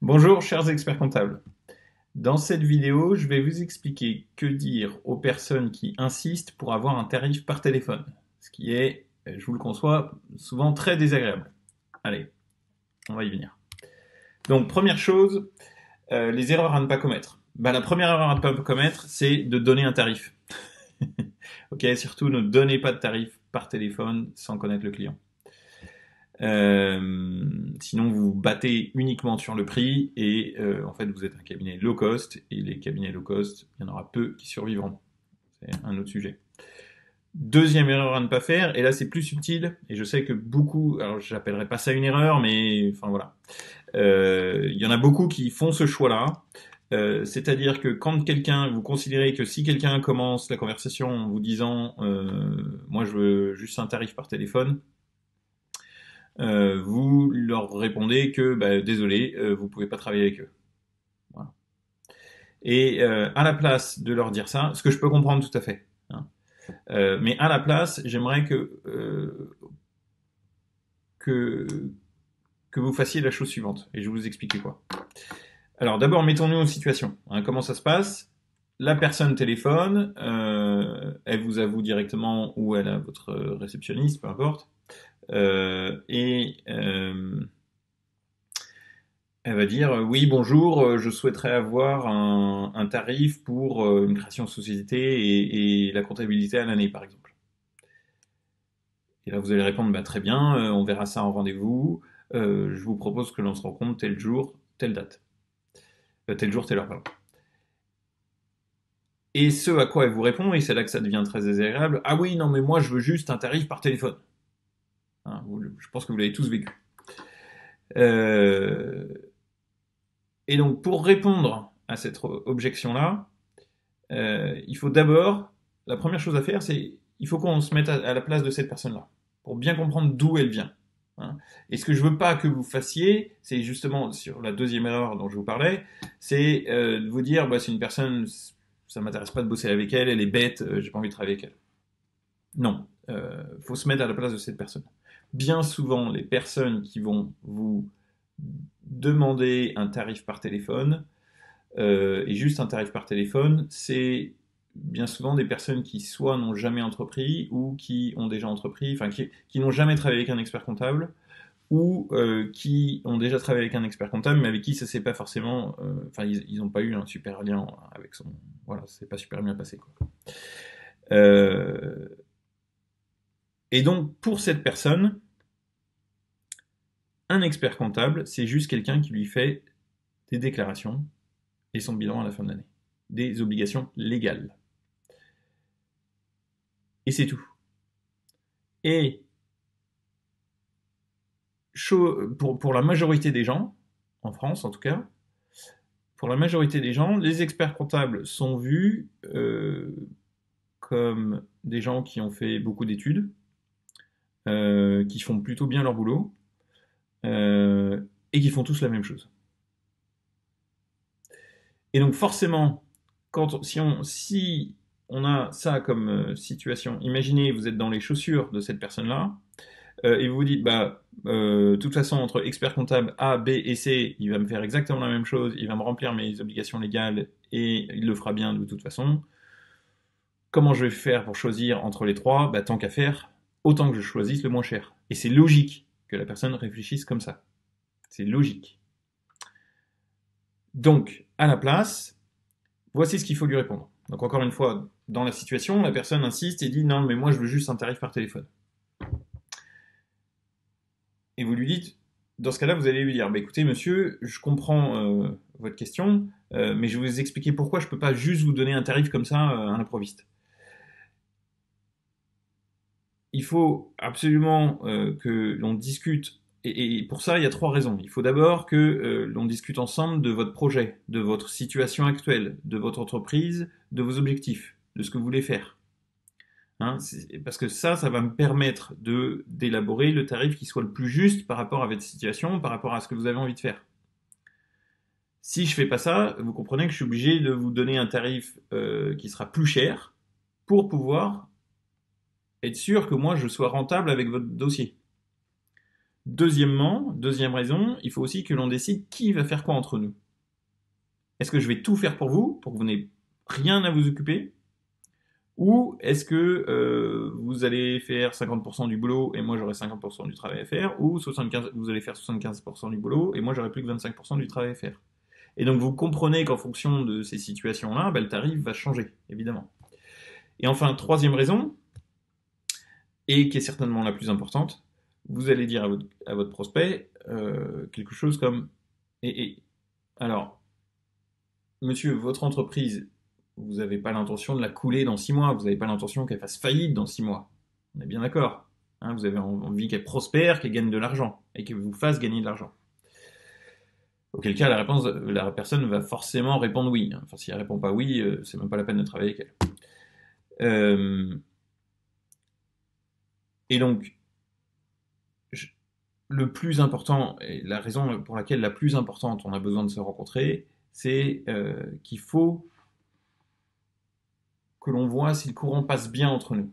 Bonjour chers experts comptables. Dans cette vidéo, je vais vous expliquer que dire aux personnes qui insistent pour avoir un tarif par téléphone, ce qui est, je vous le conçois, souvent très désagréable. Allez, on va y venir. Donc première chose, les erreurs à ne pas commettre. La première erreur à ne pas commettre, c'est de donner un tarif. Ok, surtout ne donnez pas de tarif par téléphone sans connaître le client. Sinon, vous vous battez uniquement sur le prix et en fait, vous êtes un cabinet low cost et les cabinets low cost, il y en aura peu qui survivront. C'est un autre sujet. Deuxième erreur à ne pas faire, et là c'est plus subtil, et je sais que beaucoup, alors j'appellerai pas ça une erreur, mais enfin voilà, il y en a beaucoup qui font ce choix-là. C'est-à-dire que quand quelqu'un, vous considérez que si quelqu'un commence la conversation en vous disant moi je veux juste un tarif par téléphone, vous leur répondez que désolé, vous pouvez pas travailler avec eux. Voilà. Et à la place de leur dire ça, ce que je peux comprendre tout à fait, hein, mais à la place, j'aimerais que que vous fassiez la chose suivante, et je vais vous expliquer quoi. Alors d'abord, mettons-nous en situation. Hein, comment ça se passe? La personne téléphone, elle vous avoue directement ou elle a votre réceptionniste, peu importe, et elle va dire oui, bonjour, je souhaiterais avoir un tarif pour une création de société et la comptabilité à l'année, par exemple. Et là, vous allez répondre très bien, on verra ça en rendez-vous. Je vous propose que l'on se rencontre tel jour, telle date. Tel jour, telle heure, pardon. Et ce à quoi elle vous répond, et c'est là que ça devient très désagréable, ah oui, non, mais moi, je veux juste un tarif par téléphone. Hein, je pense que vous l'avez tous vécu. Euh, et donc, pour répondre à cette objection-là, il faut d'abord, la première chose à faire, c'est il faut qu'on se mette à la place de cette personne-là, pour bien comprendre d'où elle vient. Hein. Et ce que je veux pas que vous fassiez, c'est justement sur la deuxième erreur dont je vous parlais, c'est de vous dire, c'est une personne, ça m'intéresse pas de bosser avec elle, elle est bête, j'ai pas envie de travailler avec elle. Non, faut se mettre à la place de cette personne. Bien souvent, les personnes qui vont vous demander un tarif par téléphone, et juste un tarif par téléphone, c'est bien souvent des personnes qui soit n'ont jamais entrepris ou qui ont déjà entrepris, enfin qui n'ont jamais travaillé avec un expert comptable ou qui ont déjà travaillé avec un expert comptable mais avec qui ça s'est pas forcément, enfin ils n'ont pas eu un super lien avec son, voilà, c'est pas super bien passé quoi. Euh, et donc pour cette personne, un expert comptable, c'est juste quelqu'un qui lui fait des déclarations et son bilan à la fin de l'année, des obligations légales. Et c'est tout. Et pour la majorité des gens, en France en tout cas, pour la majorité des gens, les experts comptables sont vus comme des gens qui ont fait beaucoup d'études, qui font plutôt bien leur boulot, euh, et qui font tous la même chose. Et donc forcément, si on a ça comme situation, imaginez vous êtes dans les chaussures de cette personne-là, et vous vous dites, de toute façon, entre expert comptable A, B et C, il va me faire exactement la même chose, il va me remplir mes obligations légales et il le fera bien de toute façon. Comment je vais faire pour choisir entre les trois? Tant qu'à faire, autant que je choisisse le moins cher. Et c'est logique que la personne réfléchisse comme ça. C'est logique. Donc, à la place, voici ce qu'il faut lui répondre. Donc, encore une fois, dans la situation, la personne insiste et dit non, mais moi je veux juste un tarif par téléphone. Et vous lui dites, dans ce cas-là, vous allez lui dire, écoutez, monsieur, je comprends votre question, mais je vais vous expliquer pourquoi je ne peux pas juste vous donner un tarif comme ça à l'improviste. Il faut absolument que l'on discute, et pour ça, il y a trois raisons. Il faut d'abord que l'on discute ensemble de votre projet, de votre situation actuelle, de votre entreprise, de vos objectifs, de ce que vous voulez faire. Hein, parce que ça va me permettre d'élaborer le tarif qui soit le plus juste par rapport à votre situation, par rapport à ce que vous avez envie de faire. Si je fais pas ça, vous comprenez que je suis obligé de vous donner un tarif qui sera plus cher pour pouvoir être sûr que moi je sois rentable avec votre dossier. Deuxièmement, deuxième raison, il faut aussi que l'on décide qui va faire quoi entre nous. Est-ce que je vais tout faire pour que vous n'ayez rien à vous occuper? Ou est-ce que vous allez faire 50% du boulot et moi j'aurai 50% du travail à faire? Ou 75, vous allez faire 75% du boulot et moi j'aurai plus que 25% du travail à faire? Et donc vous comprenez qu'en fonction de ces situations-là, le tarif va changer, évidemment. Et enfin, troisième raison, et qui est certainement la plus importante, vous allez dire à votre prospect quelque chose comme alors, monsieur, votre entreprise, vous n'avez pas l'intention de la couler dans 6 mois, vous n'avez pas l'intention qu'elle fasse faillite dans 6 mois. On est bien d'accord. Hein, vous avez envie qu'elle prospère, qu'elle gagne de l'argent, et qu'elle vous fasse gagner de l'argent. Auquel cas, la personne va forcément répondre oui. Enfin, si elle répond pas oui, c'est même pas la peine de travailler avec elle. Et donc, le plus important, et la raison pour laquelle la plus importante on a besoin de se rencontrer, c'est qu'il faut que l'on voit si le courant passe bien entre nous.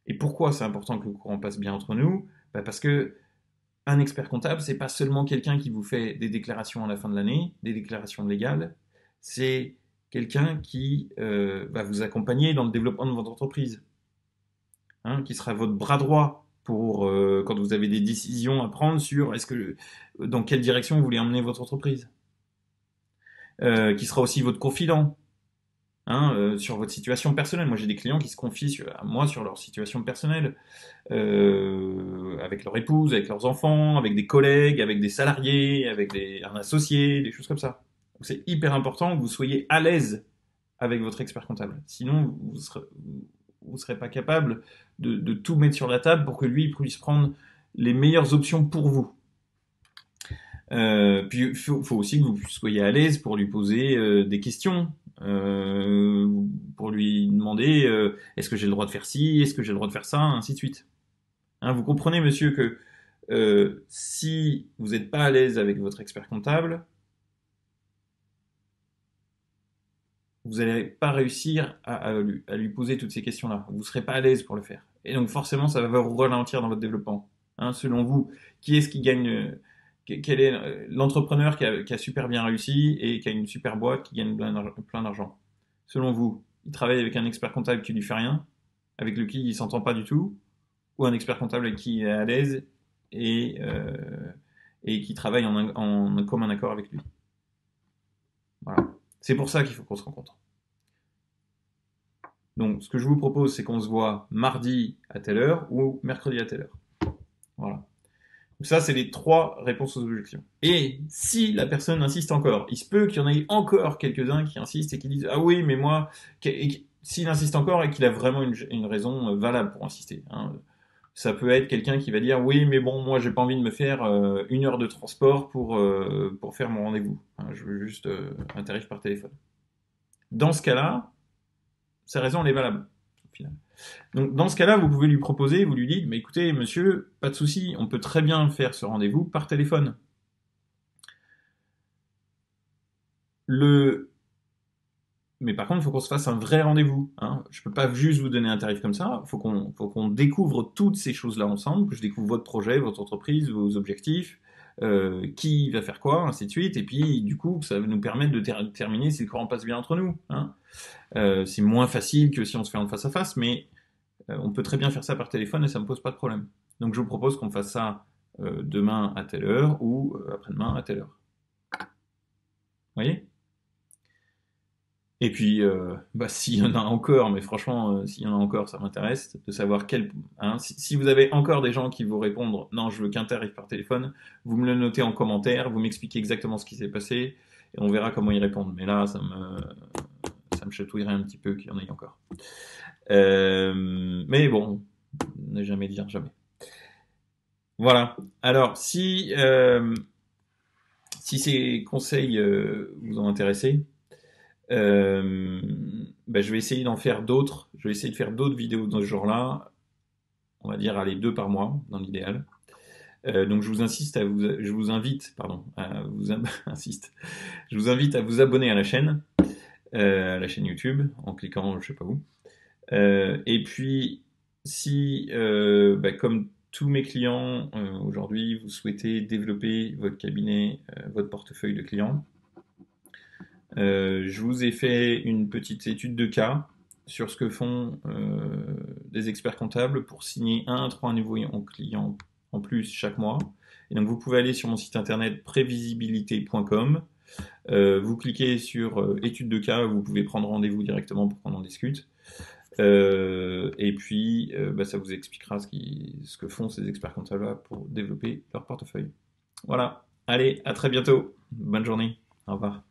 Et pourquoi c'est important que le courant passe bien entre nous? Parce que un expert comptable, c'est pas seulement quelqu'un qui vous fait des déclarations à la fin de l'année, des déclarations légales, c'est quelqu'un qui va vous accompagner dans le développement de votre entreprise, hein, qui sera votre bras droit pour quand vous avez des décisions à prendre sur dans quelle direction vous voulez emmener votre entreprise, qui sera aussi votre confident, hein, sur votre situation personnelle. Moi, j'ai des clients qui se confient à moi sur leur situation personnelle, avec leur épouse, avec leurs enfants, avec des collègues, avec des salariés, avec un associé, des choses comme ça. Donc, c'est hyper important que vous soyez à l'aise avec votre expert comptable. Sinon, vous serez pas capable de tout mettre sur la table pour que lui puisse prendre les meilleures options pour vous. Puis il faut aussi que vous soyez à l'aise pour lui poser des questions, pour lui demander est-ce que j'ai le droit de faire ci, est-ce que j'ai le droit de faire ça, ainsi de suite. Hein, vous comprenez, monsieur, que si vous n'êtes pas à l'aise avec votre expert comptable, vous n'allez pas réussir à lui poser toutes ces questions-là. Vous ne serez pas à l'aise pour le faire. Et donc forcément, ça va vous ralentir dans votre développement. Hein, selon vous, qui est-ce qui gagne quel est l'entrepreneur qui a super bien réussi et qui a une super boîte qui gagne plein d'argent? Selon vous, il travaille avec un expert comptable qui lui fait rien, avec lequel il s'entend pas du tout, ou un expert comptable avec qui il est à l'aise et qui travaille en commun accord avec lui. Voilà. C'est pour ça qu'il faut qu'on se rencontre. Donc, ce que je vous propose, c'est qu'on se voit mardi à telle heure ou mercredi à telle heure. Voilà. Donc ça, c'est les 3 réponses aux objections. Et si la personne insiste encore, il se peut qu'il y en ait encore quelques-uns qui insistent et qui disent « Ah oui, mais moi… » S'il insiste encore et qu'il a vraiment une raison valable pour insister. Hein. Ça peut être quelqu'un qui va dire « Oui, mais bon, moi, j'ai pas envie de me faire 1 heure de transport pour faire mon rendez-vous. Hein, je veux juste un tarif par téléphone. » Dans ce cas-là, sa raison, elle est valable, au final. Donc, dans ce cas-là, vous pouvez lui proposer, vous lui dites, mais écoutez, monsieur, pas de souci, on peut très bien faire ce rendez-vous par téléphone. Mais par contre, il faut qu'on se fasse un vrai rendez-vous. Hein. Je peux pas juste vous donner un tarif comme ça. Il faut qu'on découvre toutes ces choses-là ensemble, que je découvre votre projet, votre entreprise, vos objectifs, qui va faire quoi, ainsi de suite. Et puis, du coup, ça va nous permettre de déterminer si le courant passe bien entre nous. Hein. C'est moins facile que si on se fait en face à face, mais on peut très bien faire ça par téléphone et ça me pose pas de problème. Donc je vous propose qu'on fasse ça demain à telle heure ou après-demain à telle heure. Vous voyez? Et puis, s'il y en a encore, mais franchement, s'il y en a encore, ça m'intéresse de savoir hein, si vous avez encore des gens qui vous répondent non, je veux qu'un tarif par téléphone, vous me le notez en commentaire, vous m'expliquez exactement ce qui s'est passé et on verra comment ils répondent. Mais là, ça me chatouillerait un petit peu qu'il y en ait encore. Mais bon, ne jamais dire jamais. Voilà. Alors, si ces conseils vous ont intéressé, je vais essayer d'en faire d'autres. Je vais essayer de faire d'autres vidéos dans ce genre-là. On va dire, allez, 2 par mois, dans l'idéal. Donc, je vous invite, je vous invite à vous abonner à la chaîne YouTube, en cliquant, je sais pas où. Et puis, si, comme tous mes clients, aujourd'hui, vous souhaitez développer votre cabinet, votre portefeuille de clients. Je vous ai fait une petite étude de cas sur ce que font des experts comptables pour signer 1 à 3 nouveaux clients en plus chaque mois. Et donc vous pouvez aller sur mon site internet prévisibilité.com. Vous cliquez sur étude de cas, vous pouvez prendre rendez-vous directement pour qu'on en discute. Et puis, ça vous expliquera ce que font ces experts comptables pour développer leur portefeuille. Voilà. Allez, à très bientôt. Bonne journée. Au revoir.